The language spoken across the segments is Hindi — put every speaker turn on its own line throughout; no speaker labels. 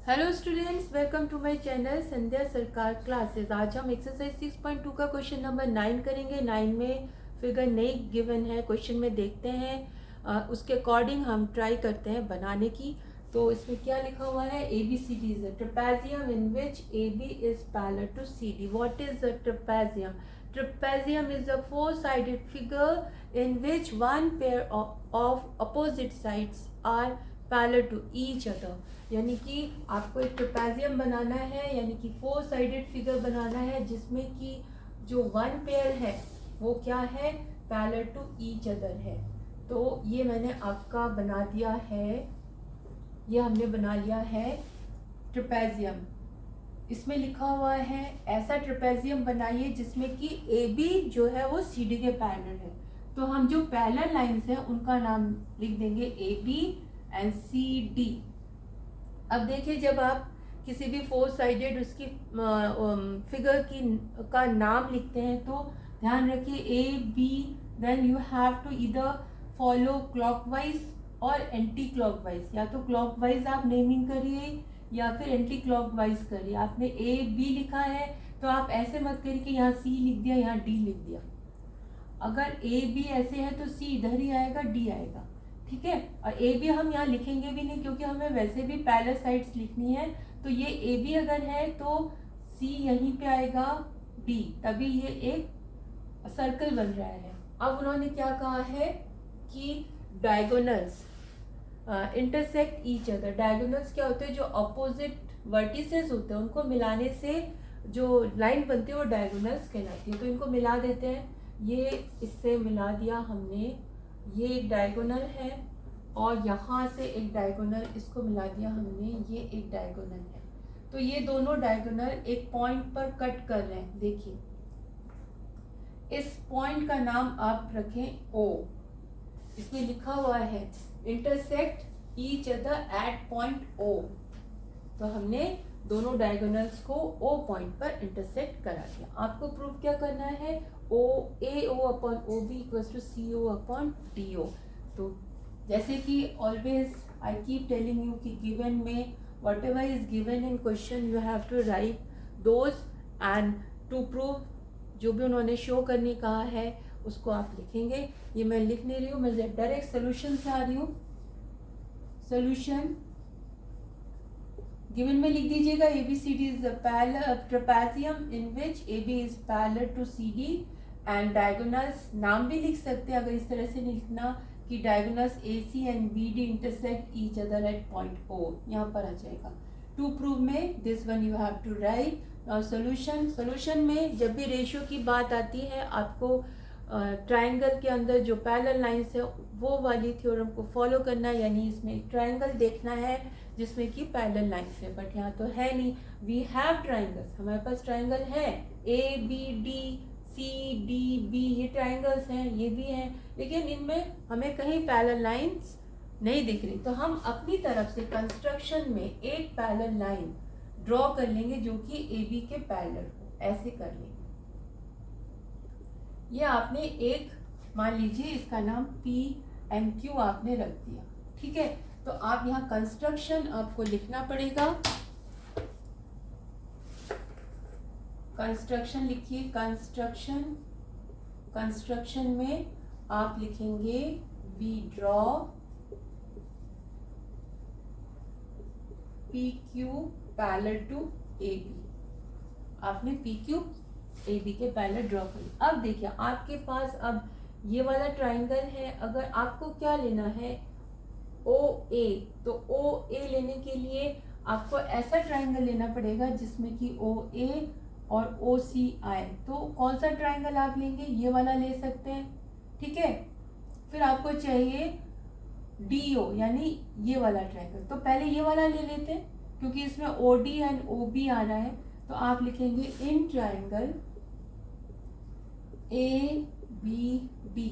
Hello students, welcome to my channel Sandhya Sarkar classes. आज हम एक्सरसाइज 6.2 का क्वेश्चन नंबर 9 करेंगे। 9 में फिगर नहीं गिवन है, क्वेश्चन में देखते हैं उसके अकॉर्डिंग हम ट्राई करते हैं बनाने की। तो इसमें क्या लिखा हुआ है? A B C D is a trapezium in which A B is parallel to C D. What is a trapezium? Trapezium is a four sided figure in which one pair of opposite sides are parallel to each other. यानी कि आपको एक ट्रेपेजियम बनाना है, यानी कि फोर साइडेड फिगर बनाना है जिसमें कि जो वन पेयर है वो क्या है? पैरेलल टू ईच अदर है। तो ये मैंने आपका बना दिया है, ये हमने बना लिया है ट्रेपेजियम। इसमें लिखा हुआ है ऐसा ट्रेपेजियम बनाइए जिसमें कि ए बी जो है वो सी डी के पैरेलल है। तो हम जो पैरेलल लाइंस हैं उनका नाम लिख देंगे A B and C D. अब देखिए, जब आप किसी भी फोर साइडेड उसकी फिगर की का नाम लिखते हैं तो ध्यान रखिए A B, then you have to इधर फॉलो क्लॉकवाइज और एंटी क्लॉकवाइज। या तो क्लॉकवाइज आप नेमिंग करिए या फिर एंटी क्लॉकवाइज करिए। आपने ए बी लिखा है तो आप ऐसे मत करिए कि यहाँ सी लिख दिया, यहाँ डी लिख दिया। अगर ए बी ऐसे है तो सी इधर ही आएगा, डी आएगा, ठीक है। और ए बी हम यहाँ लिखेंगे भी नहीं क्योंकि हमें वैसे भी पैरेलल साइड्स लिखनी है। तो ये ए बी अगर है तो सी यहीं पे आएगा, डी, तभी ये एक सर्कल बन रहा है। अब उन्होंने क्या कहा है कि diagonals intersect each other. Diagonals क्या होते हैं? जो अपोजिट वर्टिसेस होते हैं उनको मिलाने से जो लाइन बनती है वो डायगोनल्स कहलाती है। तो इनको मिला देते हैं, ये इससे मिला दिया हमने, ये एक डायगोनल है और यहाँ से एक डायगोनल इसको मिला दिया हमने, ये एक डायगोनल है। तो ये दोनों डायगोनल एक पॉइंट पर कट कर रहे हैं। देखिए, इस पॉइंट का नाम आप रखें O। इसमें लिखा हुआ है intersect each other at point O। तो हमने दोनों डायगोनल्स को O पॉइंट पर इंटरसेक्ट करा दिया। आपको प्रूफ क्या करना है? O A O upon O B equals to C O upon D O. तो जैसे कि always I keep telling you कि गिवन में whatever is given in question you have to write those and to prove जो भी उन्होंने शो करने कहा है उसको आप लिखेंगे। ये मैं लिख नहीं रही हूँ, मैं डायरेक्ट सोल्यूशन से आ रही हूँ। सोल्यूशन गिवन में लिख दीजिएगा A B C D is parallel trapezium in which A B is parallel to C D and diagonals. नाम भी लिख सकते हैं अगर इस तरह से नहीं लिखना कि diagonals A C and B D intersect each other at point O, यहाँ पर आ जाएगा। टू प्रूव में this one you have to write. Solution में जब भी रेशियो की बात आती है आपको ट्राइंगल के अंदर जो पैरेलल लाइंस है वो वाली थ्योरम को फॉलो करना है। यानी इसमें एक ट्राइंगल देखना है जिसमें कि पैरेलल लाइंस है, बट यहाँ तो है नहीं। वी हैव ट्राइंगल्स, हमारे पास ट्राइंगल है A B D C D B, ये ट्राइंगल्स हैं, ये भी हैं, लेकिन इनमें हमें कहीं पैरेलल लाइंस नहीं दिख रही। तो हम अपनी तरफ से कंस्ट्रक्शन में एक पैरेलल लाइन ड्रॉ कर लेंगे जो कि ए बी के पैरेलल हो, ऐसे कर लेंगे। ये आपने एक मान लीजिए इसका नाम पी एंड क्यू आपने रख दिया, ठीक है। तो आप यहाँ कंस्ट्रक्शन आपको लिखना पड़ेगा। कंस्ट्रक्शन लिखिए, कंस्ट्रक्शन में आप लिखेंगे we draw P Q parallel to A B. आपने पी क्यू ए बी के पैरेलल ड्रॉ कर लिया। अब देखिए आपके पास अब ये वाला ट्राइंगल है। अगर आपको क्या लेना है ओ ए, तो ओ ए लेने के लिए आपको ऐसा ट्राइंगल लेना पड़ेगा जिसमें कि ओ ए और ओ सी आए। तो कौन सा ट्राइंगल आप लेंगे? ये वाला ले सकते हैं, ठीक है। फिर आपको चाहिए डी ओ, यानी ये वाला ट्राइंगल। तो पहले ये वाला ले लेते हैं क्योंकि इसमें O D and O B आ रहा है। तो आप लिखेंगे in triangle A B D.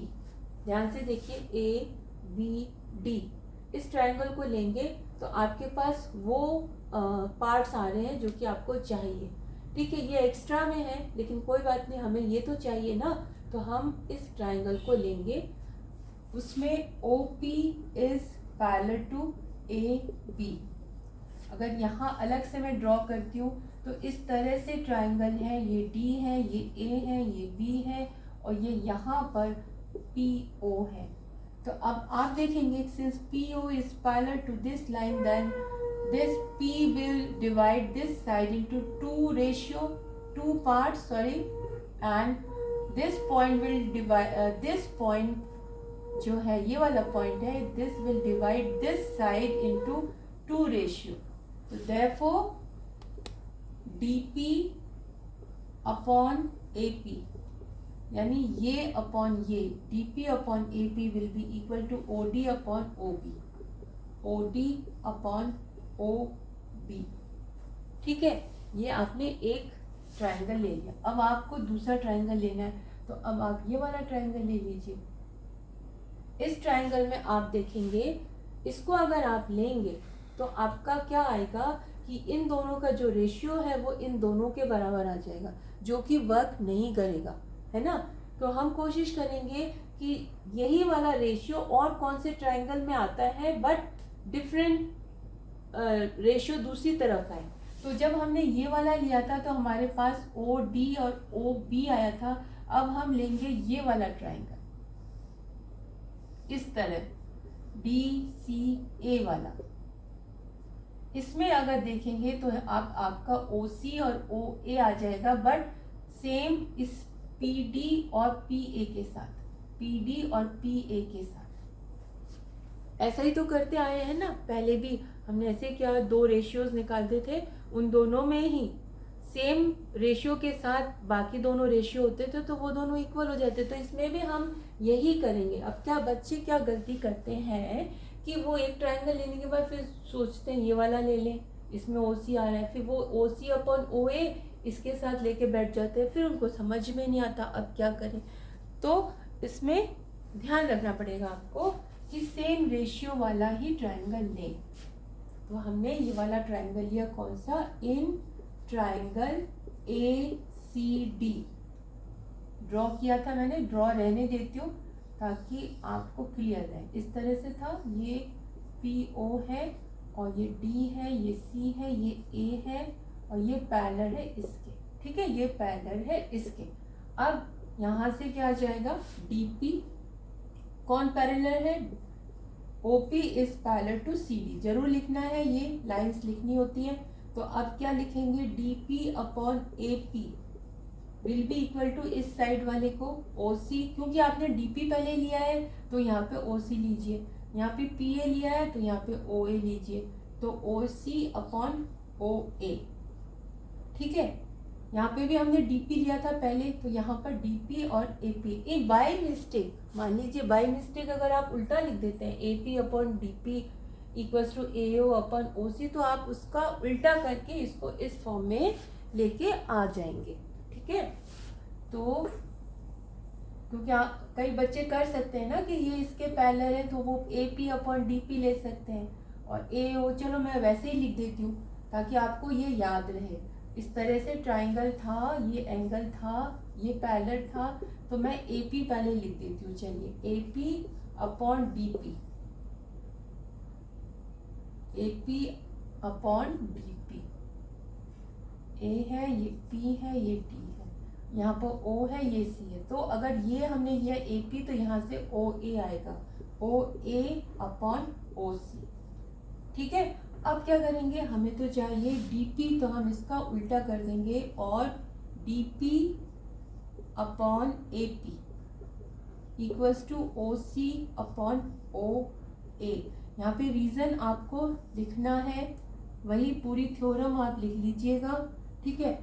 ध्यान से देखिए, ए बी डी, इस ट्राइंगल को लेंगे तो आपके पास वो पार्ट्स आ रहे हैं जो कि आपको चाहिए, ठीक है। ये एक्स्ट्रा में है लेकिन कोई बात नहीं, हमें ये तो चाहिए ना। तो हम इस ट्राइंगल को लेंगे, उसमें O P is parallel to A B. अगर यहाँ अलग से मैं ड्रॉ करती हूँ तो इस तरह से ट्राइंगल है, ये डी है, ये ए है, ये बी है और ये यहाँ पर पी ओ है। तो अब आप देखेंगे since P O is parallel to this line then this P will divide this side into two parts, and this point will divide this point जो है ये वाला point है, this will divide this side into 2 ratio. So therefore dp upon AP यानी ये अपॉन ये dp upon AP will be equal to OD upon OB, OD upon O B. ठीक है, ये आपने एक ट्रायंगल ले लिया। अब आपको दूसरा ट्रायंगल लेना है, तो अब आप ये वाला ट्रायंगल ले लीजिए। इस ट्रायंगल में आप देखेंगे, इसको अगर आप लेंगे तो आपका क्या आएगा कि इन दोनों का जो रेशियो है वो इन दोनों के बराबर आ जाएगा, जो कि वर्क नहीं करेगा, है ना। तो हम कोशिश करेंगे कि यही वाला रेशियो और कौन से ट्रायंगल में आता है, बट डिफरेंट रेशियो दूसरी तरफ आए। तो जब हमने ये वाला लिया था तो हमारे पास ओ डी और ओ बी आया था। अब हम लेंगे ये वाला ट्रायंगल, इस तरह डी सी ए वाला। इसमें अगर देखेंगे तो आपका ओ सी और ओ ए आ जाएगा, बट सेम इस पी डी और पी ए के साथ, पी डी और पी ए के साथ। ऐसा ही तो करते आए हैं ना, पहले भी हमने ऐसे क्या दो रेशियोज निकालते थे, उन दोनों में ही सेम रेशियो के साथ बाकी दोनों रेशियो होते थे तो वो दोनों इक्वल हो जाते। तो इसमें भी हम यही करेंगे। अब क्या बच्चे क्या गलती करते हैं कि वो एक ट्रायंगल लेने के बाद फिर सोचते हैं ये वाला ले लें, इसमें ओ सी आ रहा है, फिर वो ओ सी अपॉन ओ ए इसके साथ लेके बैठ जाते हैं, फिर उनको समझ में नहीं आता अब क्या करें। तो इसमें ध्यान रखना पड़ेगा आपको कि सेम रेशियो वाला ही ट्रायंगल लें। तो हमने ये वाला ट्रायंगल लिया, कौन सा, in triangle A C D draw किया था मैंने, ड्रॉ रहने देती हूँ ताकि आपको क्लियर रहे। इस तरह से था, ये पी ओ है और ये डी है, ये सी है, ये ए है और ये पैरेलल है इसके, ठीक है, ये पैरेलल है इसके। अब यहाँ से क्या आ जाएगा, डी पी कौन पैरेलल है, OP is parallel to CD, जरूर लिखना है, ये लाइंस लिखनी होती है। तो अब क्या लिखेंगे, DP upon AP will be equal to इस साइड वाले को OC, क्योंकि आपने DP पहले लिया है तो यहाँ पे OC लीजिए, यहाँ पे PA लिया है तो यहाँ पे OA लीजिए, तो OC अपॉन OA, ठीक है। यहाँ पे भी हमने DP लिया था पहले, तो यहाँ पर DP और AP। ये बाय मिस्टेक, मान लीजिए बाय मिस्टेक अगर आप उल्टा लिख देते हैं AP upon DP equals to AO upon OC, तो आप उसका उल्टा करके इसको इस फॉर्म में लेके आ जाएंगे, ठीक है। तो क्योंकि कई बच्चे कर सकते हैं ना कि ये इसके पैरेलल है तो वो AP अपॉन DP ले सकते हैं और AO, चलो मैं वैसे ही लिख देती हूँ ताकि आपको ये याद रहे। इस तरह से ट्राइंगल था, ये एंगल था, ये पैरेलल था, तो मैं AP पहले लिख देती हूँ। चलिए, AP upon DP, AP upon DP, A है, ये P है, ये D है, यहाँ पर O है, ये C है। तो अगर ये हमने लिया AP तो यहाँ से OA आएगा, OA अपॉन OC, ठीक है। अब क्या करेंगे, हमें तो चाहिए DP, तो हम इसका उल्टा कर देंगे और DP upon AP equals to OC upon OA। यहाँ पे रीज़न आपको लिखना है, वही पूरी थ्योरम आप लिख लीजिएगा, ठीक है।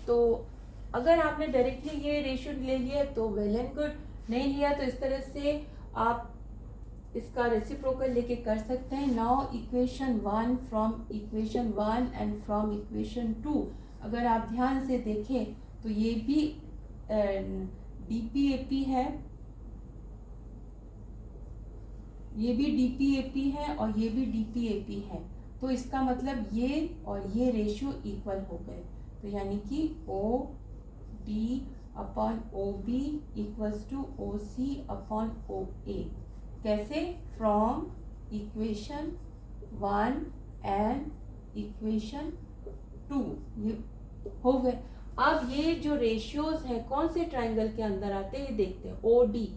तो अगर आपने डायरेक्टली ये रेशियो ले लिया तो वेल एंड गुड, नहीं लिया तो इस तरह से आप इसका रेसिप्रोकल लेके कर सकते हैं। Now equation 1 from equation 1 and from equation 2 अगर आप ध्यान से देखें तो ये भी DPAP है, ये भी DPAP है और ये भी DPAP है। तो इसका मतलब ये और ये रेशियो इक्वल हो गए, तो यानी कि OD upon OB equals to OC upon OA। कैसे, फ्रॉम इक्वेशन 1 एंड इक्वेशन 2, ये हो गए। अब ये जो रेशियोज हैं कौन से ट्राइंगल के अंदर आते हैं ये देखते हैं। ओ डी,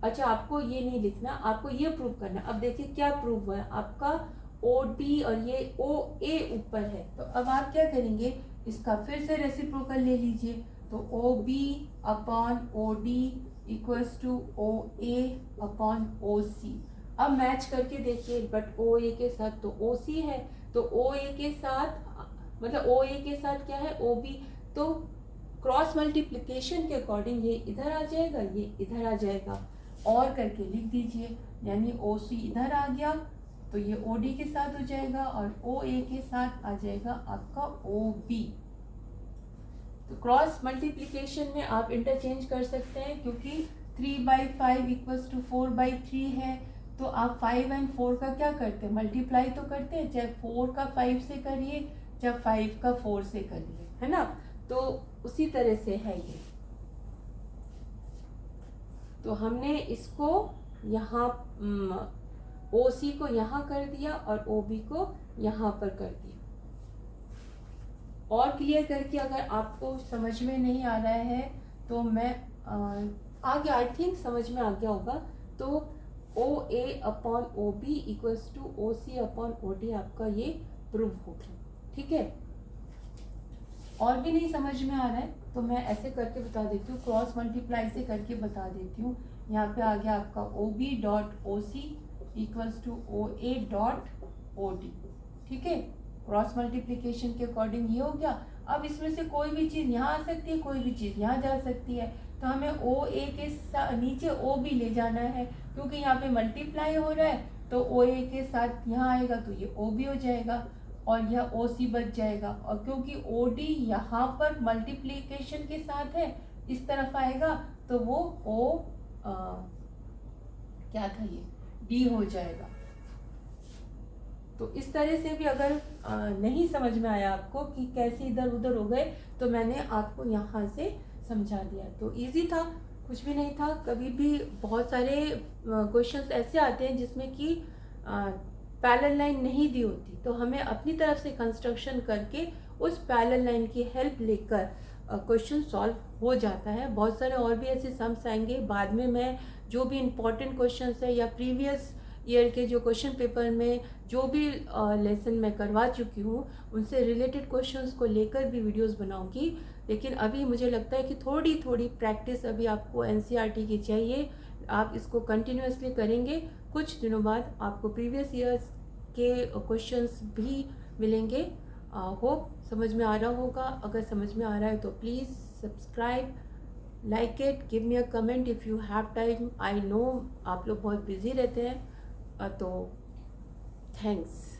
अच्छा आपको ये नहीं लिखना, आपको ये प्रूव करना। अब देखिए क्या प्रूव हुआ है आपका, ओ डी और ये ओ ए ऊपर है। तो अब आप क्या करेंगे, इसका फिर से रेसिप्रोकल ले लीजिए। तो O B upon O D equals to O A upon O C. अब मैच करके देखिए, बट ओ ए के साथ तो ओ सी है, तो ओ ए के साथ मतलब ओ ए के साथ क्या है, ओ बी। तो क्रॉस मल्टीप्लिकेशन के अकॉर्डिंग ये इधर आ जाएगा, ये इधर आ जाएगा, और करके लिख दीजिए। यानी ओ सी इधर आ गया तो ये ओ डी के साथ हो जाएगा, और ओ ए के साथ आ जाएगा आपका ओ बी। तो क्रॉस मल्टीप्लिकेशन में आप इंटरचेंज कर सकते हैं, क्योंकि 3/5 इक्वल्स टू 4/3 है। तो आप 5 एंड 4 का क्या करते हैं, मल्टीप्लाई तो करते हैं, चाहे 4 का 5 से करिए चाहे 5 का 4 से करिए, है ना। तो उसी तरह से है ये। तो हमने इसको यहाँ ओ सी को यहाँ कर दिया और ओ बी को यहाँ पर कर दिया। और क्लियर करके अगर आपको समझ में नहीं आ रहा है तो मैं आगे आई थिंक समझ में आ गया होगा। तो O A upon O B equals to O C upon O D आपका ये प्रूव हो गया, ठीक है। और भी नहीं समझ में आ रहा है तो मैं ऐसे करके बता देती हूँ, क्रॉस मल्टीप्लाई से करके बता देती हूँ। यहाँ पे आ गया आपका O B dot O C equals to O A dot O D, ठीक है। क्रॉस मल्टीप्लिकेशन के अकॉर्डिंग ये हो गया। अब इसमें से कोई भी चीज़ यहाँ आ सकती है, कोई भी चीज़ यहाँ जा सकती है। तो हमें ओ ए के नीचे ओ बी ले जाना है, क्योंकि यहाँ पे मल्टीप्लाई हो रहा है। तो ओ ए के साथ यहाँ आएगा तो ये ओ बी हो जाएगा, और यह ओ सी बच जाएगा। और क्योंकि ओ डी यहाँ पर मल्टीप्लिकेशन के साथ है, इस तरफ आएगा तो वो ओ क्या था ये डी हो जाएगा। तो इस तरह से भी अगर नहीं समझ में आया आपको कि कैसे इधर उधर हो गए, तो मैंने आपको यहाँ से समझा दिया। तो इजी था, कुछ भी नहीं था। कभी भी बहुत सारे क्वेश्चंस ऐसे आते हैं जिसमें कि पैरेलल लाइन नहीं दी होती, तो हमें अपनी तरफ से कंस्ट्रक्शन करके उस पैरेलल लाइन की हेल्प लेकर क्वेश्चन सॉल्व हो जाता है। बहुत सारे और भी ऐसे सम्स आएंगे बाद में। मैं जो भी इम्पोर्टेंट क्वेश्चंस है या प्रीवियस ईयर के जो क्वेश्चन पेपर में जो भी लेसन मैं करवा चुकी हूँ उनसे रिलेटेड क्वेश्चंस को लेकर भी वीडियोस बनाऊंगी। लेकिन अभी मुझे लगता है कि थोड़ी थोड़ी प्रैक्टिस अभी आपको एनसीईआरटी की चाहिए। आप इसको कंटिन्यूअसली करेंगे, कुछ दिनों बाद आपको प्रीवियस ईयर्स के क्वेश्चंस भी मिलेंगे। होप समझ में आ रहा होगा। अगर समझ में आ रहा है तो please subscribe, like it, give me a comment if you have time. I know आप लोग बहुत बिजी रहते हैं, तो थैंक्स।